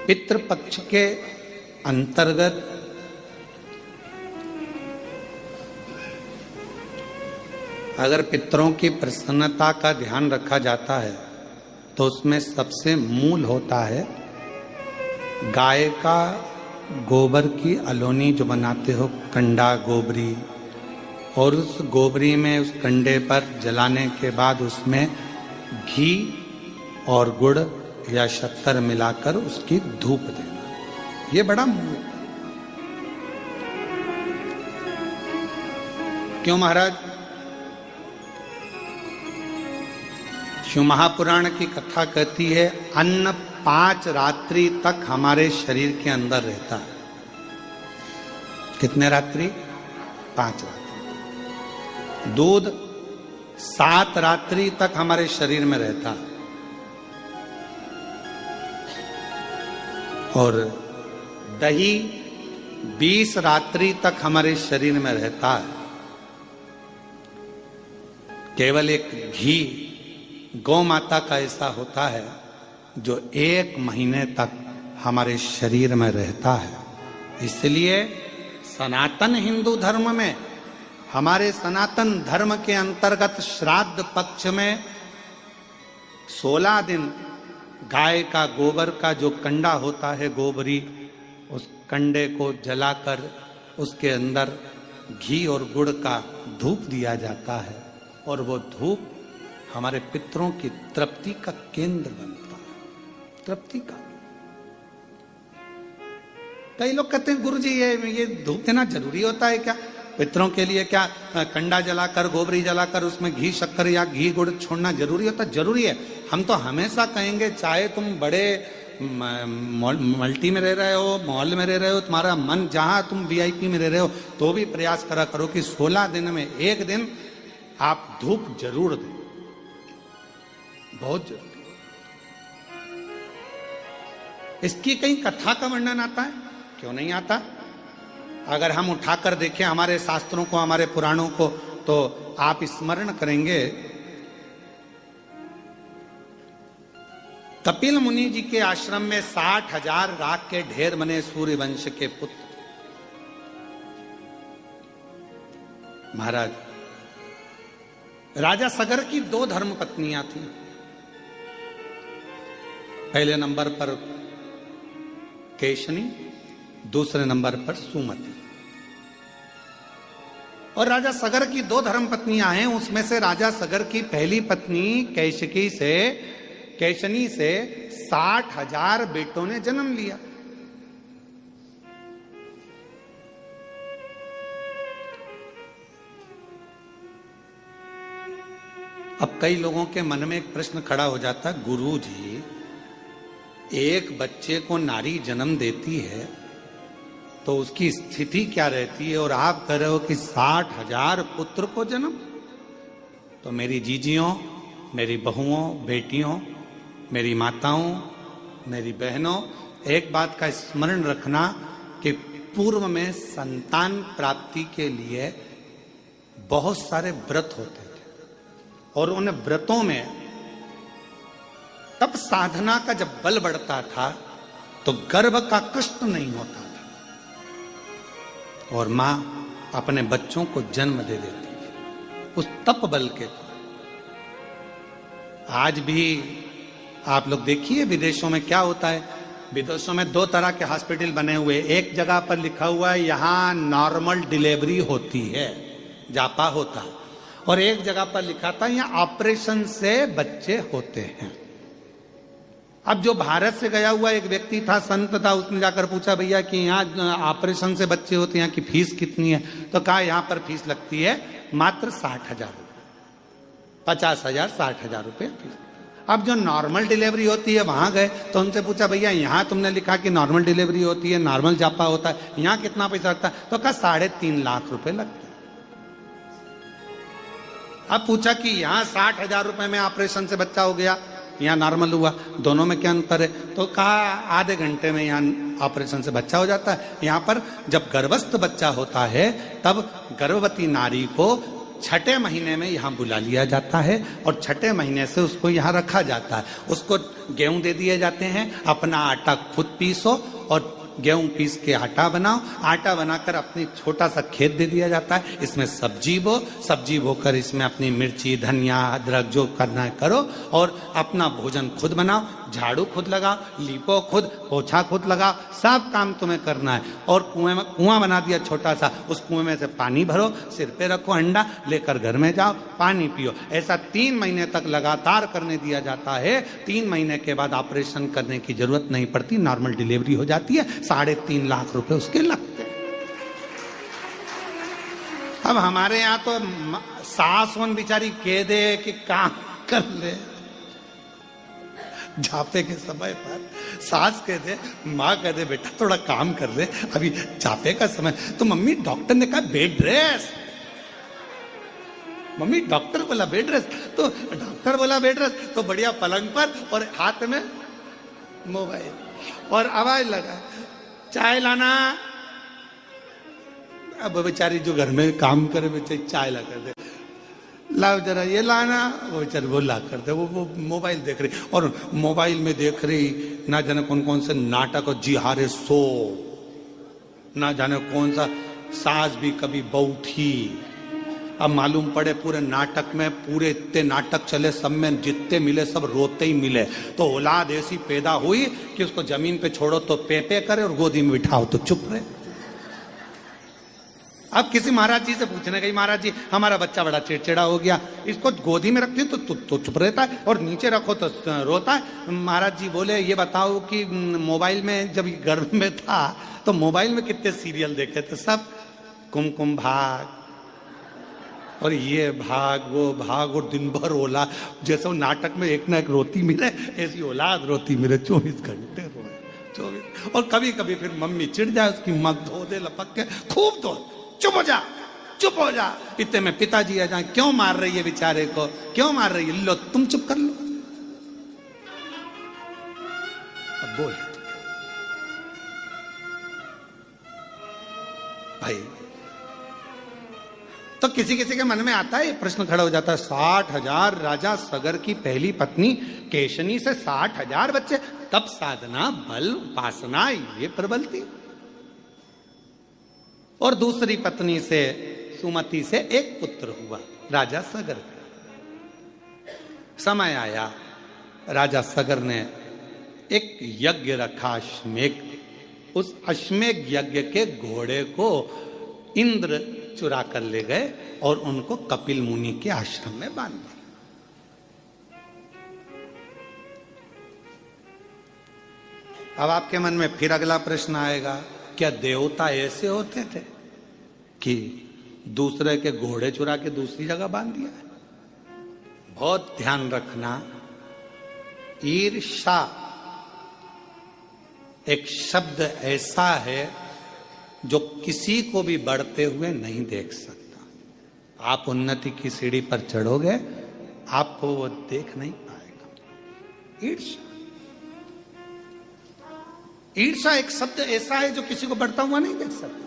पितृपक्ष के अंतर्गत अगर पितरों की प्रसन्नता का ध्यान रखा जाता है तो उसमें सबसे मूल होता है गाय का गोबर की अलोनी जो बनाते हो, कंडा गोबरी, और उस गोबरी में उस कंडे पर जलाने के बाद उसमें घी और गुड़ या शक्कर मिलाकर उसकी धूप देना। ये बड़ा क्यों महाराज? शिव महापुराण की कथा कहती है अन्न 5 रात्रि तक हमारे शरीर के अंदर रहता है। कितने रात्रि? 5 रात्रि। दूध 7 रात्रि तक हमारे शरीर में रहता है और दही 20 रात्रि तक हमारे शरीर में रहता है। केवल एक घी गौ माता का ऐसा होता है जो 1 महीने तक हमारे शरीर में रहता है। इसलिए सनातन हिंदू धर्म में, हमारे सनातन धर्म के अंतर्गत श्राद्ध पक्ष में 16 दिन गाय का गोबर का जो कंडा होता है गोबरी, उस कंडे को जलाकर उसके अंदर घी और गुड़ का धूप दिया जाता है और वो धूप हमारे पितरों की तृप्ति का केंद्र बनता है। तृप्ति का। कई लोग कहते हैं गुरुजी ये धूप देना जरूरी होता है क्या? पितरों के लिए क्या कंडा जलाकर गोबरी जलाकर उसमें घी शक्कर या घी गुड़ छोड़ना जरूरी होता है? जरूरी है। हम तो हमेशा कहेंगे चाहे तुम बड़े मल्टी में रह रहे हो, मॉल में रह रहे हो, तुम्हारा मन जहां तुम वीआईपी में रह रहे हो, तो भी प्रयास करा करो कि 16 दिन में 1 दिन आप धूप जरूर दें। बहुत जरूरी। इसकी कहीं कथा का वर्णन आता है? क्यों नहीं आता? अगर हम उठाकर देखें हमारे शास्त्रों को, हमारे पुराणों को, तो आप स्मरण करेंगे कपिल मुनि जी के आश्रम में 60,000 राख के ढेर बने सूर्य वंश के पुत्र। महाराज राजा सगर की 2 धर्म पत्नियां थीं। पहले नंबर पर केशनी, दूसरे नंबर पर सुमति। और राजा सगर की 2 धर्म पत्नियां हैं। उसमें से राजा सगर की पहली पत्नी केशनी से 60,000 बेटों ने जन्म लिया। अब कई लोगों के मन में एक प्रश्न खड़ा हो जाता है, गुरु जी एक बच्चे को नारी जन्म देती है तो उसकी स्थिति क्या रहती है, और आप कह रहे हो कि 60,000 पुत्र को जन्म? तो मेरी जीजियों, मेरी बहुओं, बेटियों, मेरी माताओं, मेरी बहनों, एक बात का स्मरण रखना कि पूर्व में संतान प्राप्ति के लिए बहुत सारे व्रत होते थे और उन व्रतों में तब साधना का जब बल बढ़ता था तो गर्भ का कष्ट नहीं होता था और मां अपने बच्चों को जन्म दे देती थी उस तप बल के। आज भी आप लोग देखिए विदेशों में क्या होता है। विदेशों में 2 तरह के हॉस्पिटल बने हुए। एक जगह पर लिखा हुआ है यहां नॉर्मल डिलीवरी होती है, जापा होता है, और एक जगह पर लिखा था यहां ऑपरेशन से बच्चे होते हैं। अब जो भारत से गया हुआ एक व्यक्ति था, संत था, उसने जाकर पूछा भैया कि यहाँ ऑपरेशन से बच्चे होते हैं, यहाँ की फीस कितनी है? तो कहा यहाँ पर फीस लगती है मात्र 60,000 रुपये, 50,000 60,000 रुपये फीस। अब जो नॉर्मल डिलीवरी होती है वहां गए तो उनसे पूछा भैया यहाँ तुमने लिखा कि नॉर्मल डिलीवरी होती है, नॉर्मल जापा होता है, यहाँ कितना पैसा लगता है? तो कहा 3.5 लाख रुपए लगते हैं। अब पूछा कि यहाँ 60,000 रुपए में ऑपरेशन से बच्चा हो गया, यहाँ नॉर्मल हुआ, दोनों में क्या अंतर है? तो कहा आधे घंटे में यहाँ ऑपरेशन से बच्चा हो जाता है। यहाँ पर जब गर्भस्थ बच्चा होता है तब गर्भवती नारी को छठे महीने में यहाँ बुला लिया जाता है और छठे महीने से उसको यहाँ रखा जाता है। उसको गेहूं दे दिए जाते हैं, अपना आटा खुद पीसो और गेहूं पीस के आटा बनाओ। आटा बनाकर अपनी छोटा सा खेत दे दिया जाता है, इसमें सब्जी बो, सब्जी बोकर इसमें अपनी मिर्ची, धनिया, अदरक जो करना है करो और अपना भोजन खुद बनाओ, झाड़ू खुद लगाओ, लीपो खुद, पोछा खुद लगाओ, सब काम तुम्हें करना है। और कुआं बना दिया छोटा सा, उस कुएं में से पानी भरो, सिर पे रखो हंडा, लेकर घर में जाओ, पानी पियो। ऐसा 3 महीने तक लगातार करने दिया जाता है। 3 महीने के बाद ऑपरेशन करने की जरूरत नहीं पड़ती, नॉर्मल डिलीवरी हो जाती है। 3.5 लाख रुपए उसके लगते हैं। अब हमारे यहाँ तो सास वन बेचारी कह दे कि काम कर ले, झापे के समय पर सास कह दे, माँ कह दे बेटा थोड़ा काम कर ले, अभी झापे का समय। तो मम्मी डॉक्टर ने कहा बेड रेस्ट, मम्मी डॉक्टर बोला बेड रेस्ट, तो डॉक्टर बोला बेड रेस्ट, तो बढ़िया पलंग पर और हाथ में मोबाइल और आवाज लगा चाय लाना। अब बेचारी जो घर में काम करे बेचारी चाय ला कर दे, लाओ जरा ये लाना, वो बेचारी वो ला कर दे। वो मोबाइल देख रही और मोबाइल में देख रही ना जाने कौन कौन से नाटक और जी हारे सो, ना जाने कौन सा सास भी कभी बहू थी। अब मालूम पड़े पूरे नाटक में, पूरे इतने नाटक चले, सब में जितने मिले सब रोते ही मिले। तो औलाद ऐसी पैदा हुई कि उसको जमीन पे छोड़ो तो पे पे करे और गोदी में बिठाओ तो चुप रहे। अब किसी महाराज जी से पूछने गई, महाराज जी हमारा बच्चा बड़ा चिड़चिड़ा हो गया, इसको गोदी में रखती तो चुप रहता है और नीचे रखो तो रोता है। महाराज जी बोले ये बताओ कि मोबाइल में जब गर्भ में था तो मोबाइल में कितने सीरियल देखे थे? सब कुमकुम भाग और ये भाग और दिन भर ओला, जैसे वो नाटक में एक ना एक रोती मिले, ऐसी औलाद रोती मिले, 24 घंटे रोए 24। और कभी कभी फिर मम्मी चिढ़ जाए, उसकी मग धो दे लपक के, खूब धो, चुप हो जा, चुप हो जा। इतने में पिताजी आ जाए, क्यों मार रही है बेचारे को, क्यों मार रही है? लो तुम चुप कर लो। अब बोल भाई, तो किसी किसी के मन में आता है, प्रश्न खड़ा हो जाता है, 60,000 राजा सगर की पहली पत्नी केशनी से 60,000 बच्चे, तब साधना बल उपासना ये प्रबल थी। और दूसरी पत्नी से सुमति से एक पुत्र हुआ राजा सगर का। समय आया, राजा सगर ने एक यज्ञ रखा, अश्वमेघ। उस अश्वमेघ यज्ञ के घोड़े को इंद्र चुरा कर ले गए और उनको कपिल मुनि के आश्रम में बांध दिया। अब आपके मन में फिर अगला प्रश्न आएगा, क्या देवता ऐसे होते थे कि दूसरे के घोड़े चुरा के दूसरी जगह बांध दिया है? बहुत ध्यान रखना, ईर्ष्या एक शब्द ऐसा है जो किसी को भी बढ़ते हुए नहीं देख सकता। आप उन्नति की सीढ़ी पर चढ़ोगे, आपको वो देख नहीं पाएगा। ईर्ष्या, ईर्ष्या एक शब्द ऐसा है जो किसी को बढ़ता हुआ नहीं देख सकता।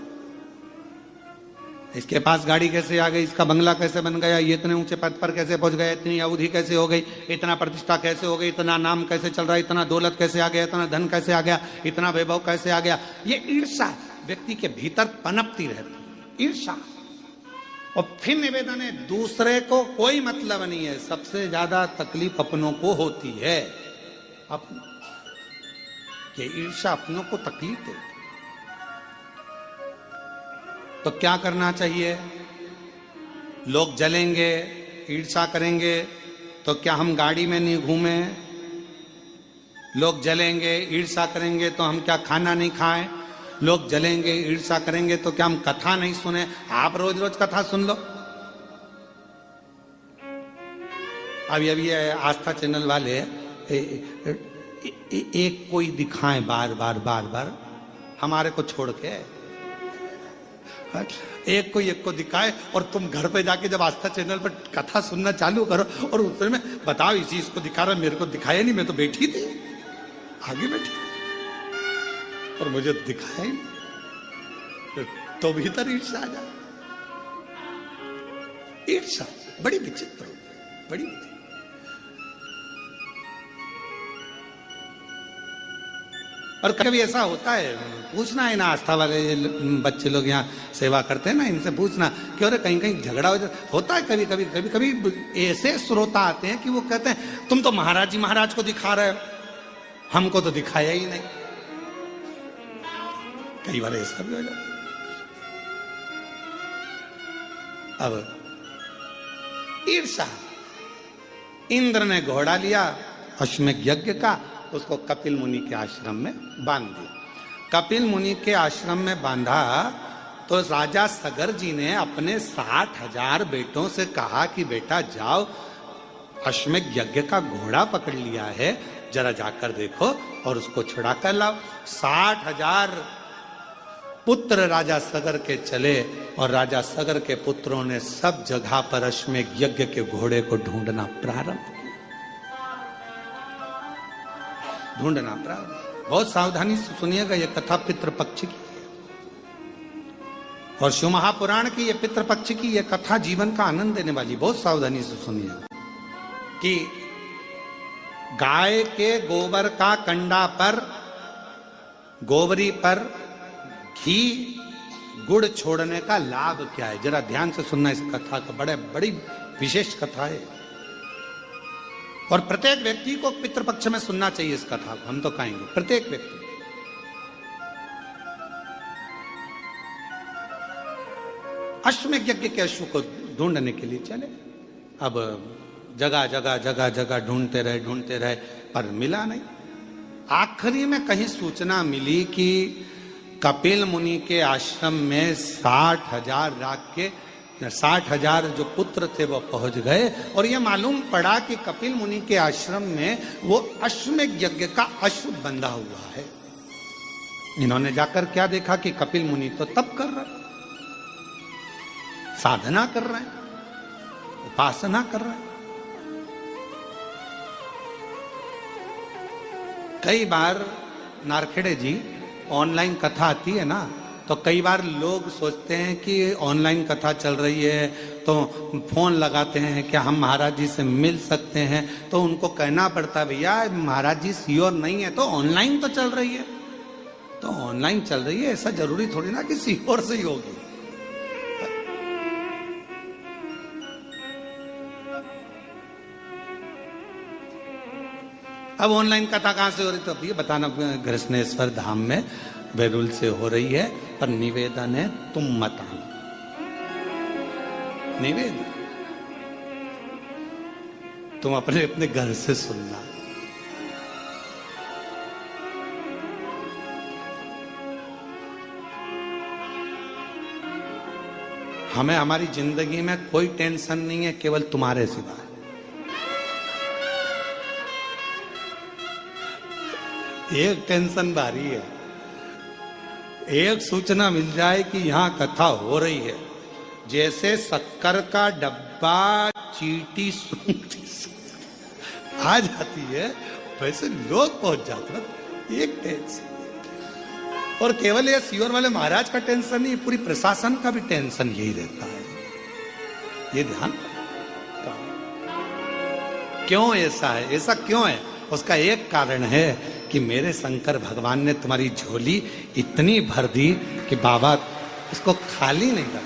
इसके पास गाड़ी कैसे आ गई, इसका बंगला कैसे बन गया, ये इतने ऊंचे पद पर कैसे पहुंच गया, इतनी अवधि कैसे हो गई, इतना प्रतिष्ठा कैसे हो गई, इतना नाम कैसे चल रहा है, इतना दौलत कैसे आ गया, इतना धन कैसे आ गया, इतना वैभव कैसे आ गया। ये ईर्ष्या व्यक्ति के भीतर पनपती रहती, ईर्ष्या। और फिर निवेदन है, दूसरे को कोई मतलब नहीं है, सबसे ज्यादा तकलीफ अपनों को होती है। ये ईर्ष्या अपनों को तकलीफ देती। तो क्या करना चाहिए? लोग जलेंगे, ईर्ष्या करेंगे, तो क्या हम गाड़ी में नहीं घूमे? लोग जलेंगे, ईर्ष्या करेंगे, तो हम क्या खाना नहीं खाएं? लोग जलेंगे, ईर्ष्या करेंगे, तो क्या हम कथा नहीं सुने? आप रोज रोज कथा सुन लो। अभी आस्था चैनल वाले एक कोई दिखाएं बार बार हमारे को छोड़ के, एक को दिखाए, और तुम घर पे जाके जब आस्था चैनल पर कथा सुनना चालू करो और उसमें में बताओ इसी इसको दिखा रहा, मेरे को दिखाया नहीं, मैं तो बैठी थी, आगे बैठी और मुझे दिखाया ही नहीं, तो भीतर ईर्ष्या आ जाए। ईर्षा बड़ी विचित्र होती है, बड़ी विचित्र। और कभी ऐसा होता है, पूछना है ना, आस्था वाले बच्चे लोग यहाँ सेवा करते हैं ना, इनसे पूछना कि अरे कहीं कहीं झगड़ा होता है। कभी कभी कभी कभी ऐसे श्रोता आते हैं कि वो कहते हैं तुम तो महाराज जी महाराज को दिखा रहे हो, हमको तो दिखाया ही नहीं। कई बार ऐसा भी हो जाता है। अब ईर्षा, इंद्र ने घोड़ा लिया अश्वमेध यज्ञ का, उसको कपिल मुनि के आश्रम में बांध दिया। कपिल मुनि के आश्रम में बांधा तो राजा सगर जी ने अपने 60,000 बेटों से कहा कि बेटा जाओ, अश्वमेध यज्ञ का घोड़ा पकड़ लिया है, जरा जाकर देखो और उसको छुड़ा कर लाओ। 60,000 पुत्र राजा सगर के चले और राजा सगर के पुत्रों ने सब जगह पर अश्वमेध यज्ञ के घोड़े को ढूंढना प्रारंभ किया। ढूंढना प्रारंभ। बहुत सावधानी से सुनिएगा, यह कथा पितृपक्ष की और शिव महापुराण की, यह पितृपक्ष की यह कथा जीवन का आनंद देने वाली। बहुत सावधानी से सुनिएगा कि गाय के गोबर का कंडा पर, गोबरी पर घी गुड़ छोड़ने का लाभ क्या है। जरा ध्यान से सुनना इस कथा का, बड़ी विशेष कथा है और प्रत्येक व्यक्ति को पितृपक्ष में सुनना चाहिए इस कथा को। हम तो कहेंगे प्रत्येक व्यक्ति। अश्वमेध यज्ञ के अश्व को ढूंढने के लिए चले। अब जगह जगह जगह जगह ढूंढते रहे पर मिला नहीं। आखिरी में कहीं सूचना मिली कि कपिल मुनि के आश्रम में 60,000 जो पुत्र थे वो पहुंच गए और ये मालूम पड़ा कि कपिल मुनि के आश्रम में वो अश्वमेध यज्ञ का अश्व बंधा हुआ है। इन्होंने जाकर क्या देखा कि कपिल मुनि तो तप कर रहे, साधना कर रहे हैं, उपासना कर रहे हैं। कई बार नारखेड़े जी ऑनलाइन कथा आती है ना, तो कई बार लोग सोचते हैं कि ऑनलाइन कथा चल रही है तो फोन लगाते हैं कि हम महाराज जी से मिल सकते हैं, तो उनको कहना पड़ता है भैया महाराज जी श्योर नहीं है, तो ऑनलाइन तो चल रही है, तो ऑनलाइन चल रही है, ऐसा जरूरी थोड़ी ना कि श्योर से ही होगी। अब ऑनलाइन कथा कहां से हो रही, तो अब ये बताना, कृष्णेश्वर धाम में बेरुल से हो रही है, पर निवेदन है तुम मत आना। निवेदन तुम अपने अपने घर से सुनना। हमें हमारी जिंदगी में कोई टेंशन नहीं है केवल तुम्हारे सिवा। एक टेंशन भारी है, एक सूचना मिल जाए कि यहां कथा हो रही है, जैसे शक्कर का डब्बा चींटी सूंघती आ जाती है वैसे लोग पहुंच जाते हैं। एक टेंशन, और केवल ये सीवर वाले महाराज का टेंशन नहीं, पूरी प्रशासन का भी टेंशन यही रहता है। ये ध्यान क्यों ऐसा है, ऐसा क्यों है? उसका एक कारण है कि मेरे शंकर भगवान ने तुम्हारी झोली इतनी भर दी कि बाबा उसको खाली नहीं रखा।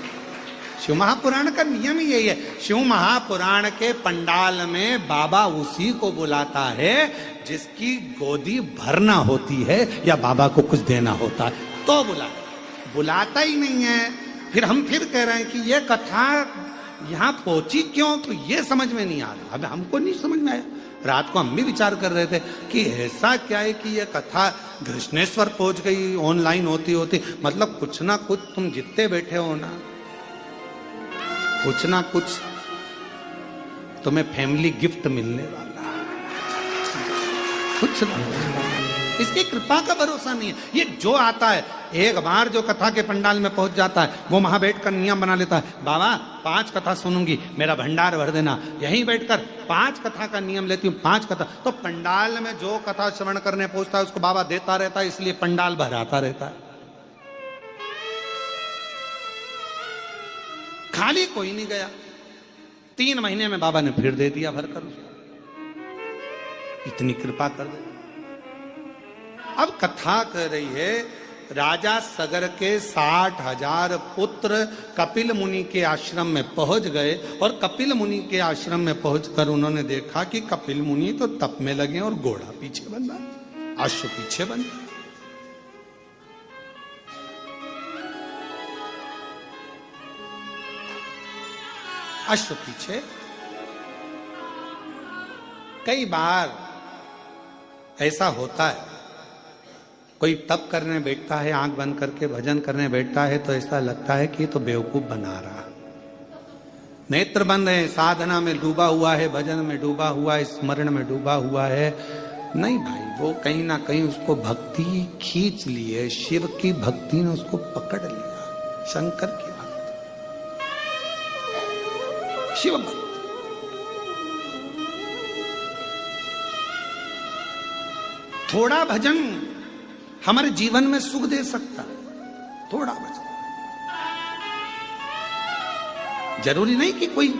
शिव महापुराण का नियम ही यही है। शिव महापुराण के पंडाल में बाबा उसी को बुलाता है जिसकी गोदी भरना होती है या बाबा को कुछ देना होता है तो बुलाता ही नहीं है। फिर हम फिर कह रहे हैं कि ये कथा यहाँ पहुंची क्यों, तो ये समझ में नहीं आ रहा। अब हमको नहीं समझ में आया। रात को हम भी विचार कर रहे थे कि ऐसा क्या है कि ये कथा कृष्णेश्वर पहुंच गई ऑनलाइन होती, मतलब कुछ ना कुछ तुम जितने बैठे हो ना, कुछ ना कुछ तुम्हें फैमिली गिफ्ट मिलने वाला है, कुछ ना कुछ। इसकी कृपा का भरोसा नहीं है। ये जो आता है एक बार जो कथा के पंडाल में पहुंच जाता है वो वहां बैठकर नियम बना लेता है, बाबा 5 कथा सुनूंगी, मेरा भंडार भर देना। यहीं बैठकर 5 कथा का नियम लेती हूँ, 5 कथा। तो पंडाल में जो कथा श्रवण करने पहुंचता है उसको बाबा देता रहता है, इसलिए पंडाल भराता रहता है। खाली कोई नहीं गया। 3 महीने में बाबा ने फिर दे दिया भरकर उसको। इतनी कृपा कर दे। अब कथा कह रही है, राजा सगर के 60,000 पुत्र कपिल मुनि के आश्रम में पहुंच गए और कपिल मुनि के आश्रम में पहुंचकर उन्होंने देखा कि कपिल मुनि तो तप में लगे और घोड़ा पीछे बंधा, अश्व पीछे बंधा। अश्व पीछे। कई बार ऐसा होता है, कोई तप करने बैठता है, आंख बंद करके भजन करने बैठता है तो ऐसा लगता है कि ये तो बेवकूफ बना रहा। नेत्र बंद है, साधना में डूबा हुआ है, भजन में डूबा हुआ है, स्मरण में डूबा हुआ है। नहीं भाई, वो कहीं ना कहीं उसको भक्ति खींच ली है, शिव की भक्ति ने उसको पकड़ लिया, शंकर की भक्ति, शिव भक्ति। थोड़ा भजन हमारे जीवन में सुख दे सकता है, थोड़ा भजन। जरूरी नहीं कि कोई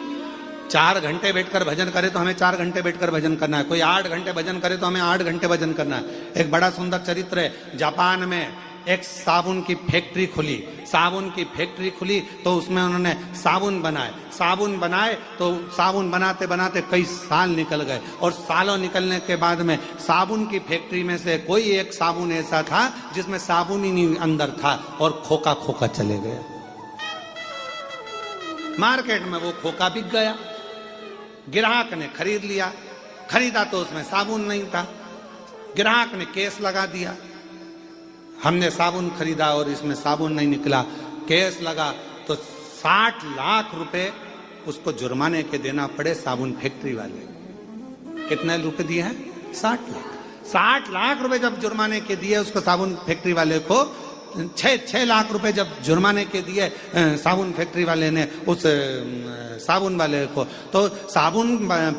4 घंटे बैठकर भजन करे तो हमें 4 घंटे बैठकर भजन करना है, कोई 8 घंटे भजन करे तो हमें 8 घंटे भजन करना है। एक बड़ा सुंदर चरित्र है, जापान में एक साबुन की फैक्ट्री खुली। साबुन की फैक्ट्री खुली तो उसमें उन्होंने साबुन बनाए तो साबुन बनाते बनाते कई साल निकल गए और सालों निकलने के बाद में साबुन की फैक्ट्री में से कोई एक साबुन ऐसा था जिसमें साबुन ही नहीं अंदर था और खोखा खोखा चले गए। मार्केट में वो खोखा बिक गया, ग्राहक ने खरीद लिया, खरीदा तो उसमें साबुन नहीं था, ग्राहक ने केस लगा दिया, हमने साबुन खरीदा और इसमें साबुन नहीं निकला। केस लगा तो 60 लाख रुपए उसको जुर्माने के देना पड़े साबुन फैक्ट्री वाले। कितने रुपए दिए हैं? 60 लाख। 60 लाख रुपए जब जुर्माने के दिए उसको साबुन फैक्ट्री वाले को, 6 लाख रुपए जब जुर्माने के दिए साबुन फैक्ट्री वाले ने उस साबुन वाले को, तो साबुन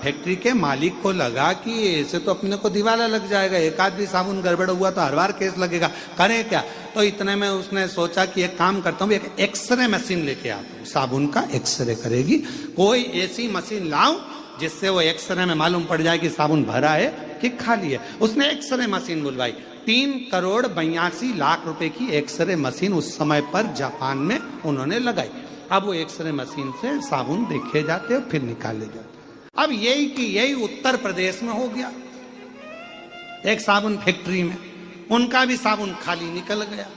फैक्ट्री के मालिक को लगा कि ऐसे तो अपने को दिवाला लग जाएगा, एक आध भी साबुन गड़बड़ हुआ तो हर बार केस लगेगा, करें क्या। तो इतने में उसने सोचा कि एक काम करता हूँ, एक एक्सरे मशीन लेके आता हूँ, साबुन का एक्सरे करेगी, कोई ऐसी मशीन लाऊं जिससे वो एक्सरे में मालूम पड़ जाए कि साबुन भरा है कि खाली है। उसने एक्सरे मशीन बुलवाई। 3,82,00,000 रुपए की एक्सरे मशीन उस समय पर जापान में उन्होंने लगाई। अब वो एक्सरे मशीन से साबुन देखे जाते और फिर निकाले जाते। अब यही उत्तर प्रदेश में हो गया, एक साबुन फैक्ट्री में उनका भी साबुन खाली निकल गया।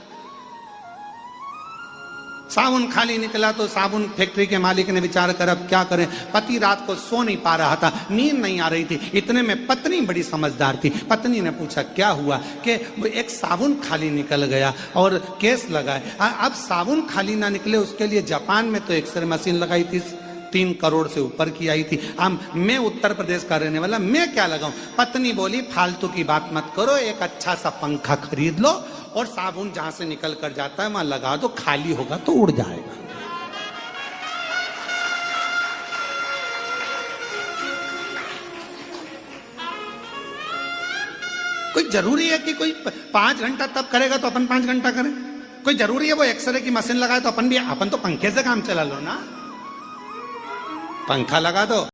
साबुन खाली निकला तो साबुन फैक्ट्री के मालिक ने विचार कर अब क्या करें। पति रात को सो नहीं पा रहा था, नींद नहीं आ रही थी। इतने में पत्नी बड़ी समझदार थी, पत्नी ने पूछा क्या हुआ, कि एक साबुन खाली निकल गया और केस लगाए। अब साबुन खाली ना निकले उसके लिए जापान में तो एक्सरे मशीन लगाई थी, 3 करोड़ से ऊपर की आई थी। अब मैं उत्तर प्रदेश का रहने वाला, मैं क्या लगाऊं। पत्नी बोली फालतू की बात मत करो, एक अच्छा सा पंखा खरीद लो और साबुन जहां से निकल कर जाता है वहां लगा दो, खाली होगा तो उड़ जाएगा। कोई जरूरी है कि कोई 5 घंटा तब करेगा तो अपन 5 घंटा करें? कोई जरूरी है वो एक्सरे की मशीन लगाए तो अपन तो पंखे से काम चला लो ना, पंखा लगा दो।